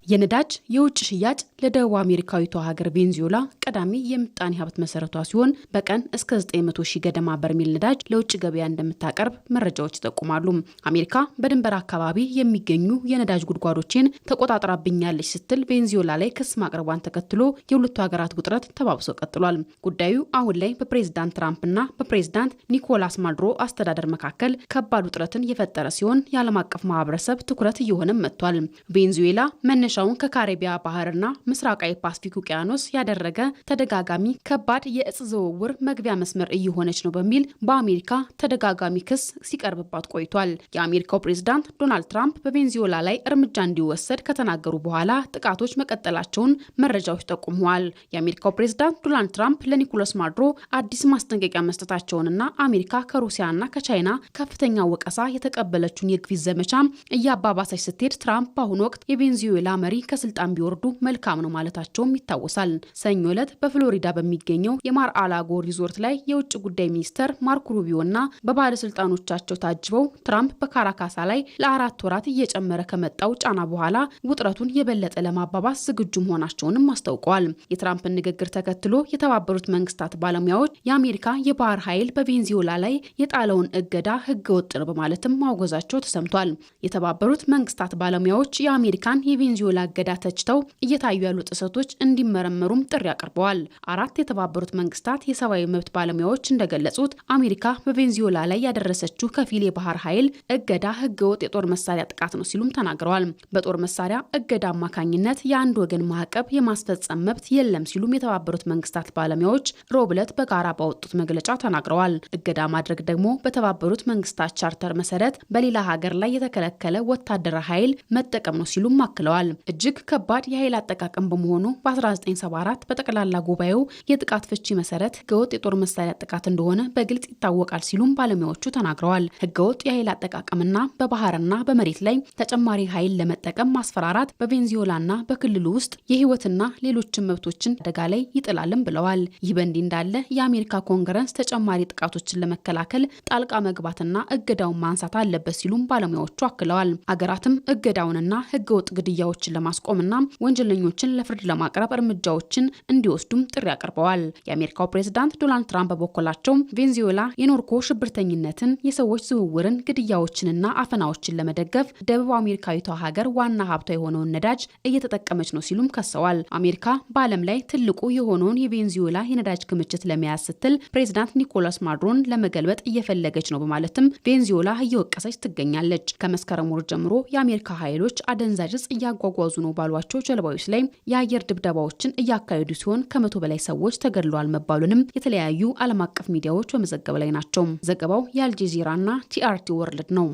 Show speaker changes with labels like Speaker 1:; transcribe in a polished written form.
Speaker 1: የነዳጅ የውጭ ሽያጭ ለደቡብ አሜሪካዊቷ ሀገር ቬንዙዌላ ቀዳሚ የምጣኔ ሀብት መሰረቷ ሲሆን በቀን እስከ 900,000 ገደማ በርሜል ነዳጅ ለውጭ ገበያ እንደምታቀርብ መረጃዎች ይጠቁማሉ። አሜሪካ በድንበር አካባቢ የሚገኙ የነዳጅ ጉድጓዶችን ተቆጣጥራብኛለች ስትል ቬንዙዌላ ላይ ክስ ማቅረቧን ተከትሎ የሁለቱ ሀገራት ውጥረት ተባብሶ ቀጥሏል። ጉዳዩ አሁን ላይ በፕሬዝዳንት ትራምፕና በፕሬዝዳንት ኒኮላስ ማዱሮ አስተዳደር መካከል ከባድ ውጥረትን የፈጠረ ሲሆን የዓለም አቀፍ ማህበረሰብ ትኩረት እየሆነም መጥቷል። ቬንዙዌላ መነሻውን ከካሪቢያ ባህርና ምስራቃዊ ፓሲፊክ ውቅያኖስ ያደረገ ተደጋጋሚ ከባድ የእጽ ዝውውር መግቢያ መስመር እየሆነች ነው በሚል በአሜሪካ ተደጋጋሚ ክስ ሲቀርብባት ቆይቷል። የአሜሪካው ፕሬዝዳንት ዶናልድ ትራምፕ በቬንዙዌላ ላይ እርምጃ እንዲወሰድ ከተናገሩ በኋላ ጥቃቶች መቀጠላቸውን መረጃዎች ጠቁመዋል። የአሜሪካው ፕሬዝዳንት ዶናልድ ትራምፕ ለኒኮላስ ማዱሮ አዲስ ማስጠንቀቂያ መስጠታቸውንና አሜሪካ ከሩሲያና ከቻይና ከፍተኛ ወቀሳ የተቀበለችውን የግፊት ዘመቻ እያባባሰች ስትሄድ ትራምፕ በአሁኑ ወቅት የቬንዙዌላ መሪ ከስልጣን ቢወርዱ መልካም ነው ማለታቸውም ይታወሳል። ሰኞ ዕለት በፍሎሪዳ በሚገኘው የማር አላጎ ሪዞርት ላይ የውጭ ጉዳይ ሚኒስተር ማርኮ ሩቢዮና በባለስልጣኖቻቸው ታጅበው ትራምፕ በካራካሳ ላይ ለ4 ወራት እየጨመረ ከመጣው ጫና በኋላ ውጥረቱን የበለጠ ለማባባስ ዝግጁ መሆናቸውንም አስታውቀዋል። የትራምፕን ንግግር ተከትሎ የተባበሩት መንግስታት ባለሙያዎች የአሜሪካ የባህር ኃይል በቬንዙዌላ ላይ የጣለውን እገዳ ህገወጥ ነው በማለትም ማውገዛቸው ተሰምቷል። የተባበሩት መንግስታት ባለሙያዎች የአሜሪካን የቬንዙዌላ እገዳ ተችተው እየታዩ ያሉ ጥሰቶች እንዲመረመሩም ጥሪ አቅርበዋል። 4 የተባበሩት መንግስታት የሰብአዊ መብት ባለሙያዎች እንደገለጹት አሜሪካ በቬንዙዌላ ላይ ያደረሰችው ከፊል የባህር ኃይል እገዳ ህገወጥ የጦር መሳሪያ ጥቃት ነው ሲሉም ተናግረዋል። በጦር መሳሪያ እገዳ አማካኝነት የአንድ ወገን ማዕቀብ የማስፈጸም መብት የለም ሲሉም የተባበሩት መንግስታት ባለሙያዎች ሮብ ዕለት በጋራ ባወጡት መግለጫ ተናግረዋል። እገዳ ማድረግ ደግሞ በተባበሩት መንግስታት ቻርተር መሰረት በሌላ ሀገር ላይ የተከለከለ ወታደራዊ ኃይል መጠቀም ነው ሲሉም አክለዋል። እጅግ ከባድ የኃይል አጠቃቀም በመሆኑ በ1974 በጠቅላላ ጉባኤው የጥቃት ፍቺ መሰረት ህገወጥ የጦር መሳሪያ ጥቃት እንደሆነ በግልጽ ይታወቃል ሲሉም ባለሙያዎቹ ተናግረዋል። ህገወጥ የኃይል አጠቃቀምና በባህርና በመሬት ላይ ተጨማሪ ኃይል ለመጠቀም ማስፈራራት በቬንዙዌላና በክልሉ ውስጥ የህይወትና ሌሎችን መብቶችን አደጋ ላይ ይጥላልም ብለዋል። ይህ በእንዲህ እንዳለ የአሜሪካ ኮንግረስ ተጨማሪ ጥቃቶችን ለመከላከል ጣልቃ መግባትና እገዳውን ማንሳት አለበት ሲሉም ባለሙያዎቹ አክለዋል። አገራትም እገዳውንና ህገወጥ ግድያዎችን ለማስቆምና ወንጀለኞችን ለፍርድ ለማቅረብ እርምጃዎችን እንዲወስዱም ጥሪ አቅርበዋል። የአሜሪካው ፕሬዝዳንት ዶናልድ ትራምፕ በበኩላቸው ቬንዙዌላ የናርኮ ሽብርተኝነትን፣ የሰዎች ዝውውርን፣ ግድያዎችንና አፈናዎችን ለመደገፍ ደቡብ አሜሪካዊቷ ሀገር ዋና ሀብቷ የሆነውን ነዳጅ እየተጠቀመች ነው ሲሉም ከሰዋል። አሜሪካ በዓለም ላይ ትልቁ የሆነውን የቬንዙዌላ የነዳጅ ክምችት ለመያዝ ስትል ፕሬዝዳንት ኒኮላስ ማዱሮን ለመገልበጥ እየፈለገች ነው በማለትም ቬንዙዌላ እየወቀሰች ትገኛለች። ከመስከረም ወር ጀምሮ የአሜሪካ ኃይሎች አደንዛዥ እጽ እያጓጓዙ ነው ባሏቸው ጀልባዎች ላይ የአየር ድብደባዎችን እያካሄዱ ሲሆን ከ100 በላይ ሰዎች ተገድለዋል መባሉንም የተለያዩ ዓለም አቀፍ ሚዲያዎች በመዘገብ ላይ ናቸው። ዘገባው የአልጀዚራና ቲአርቲ ወርልድ ነው።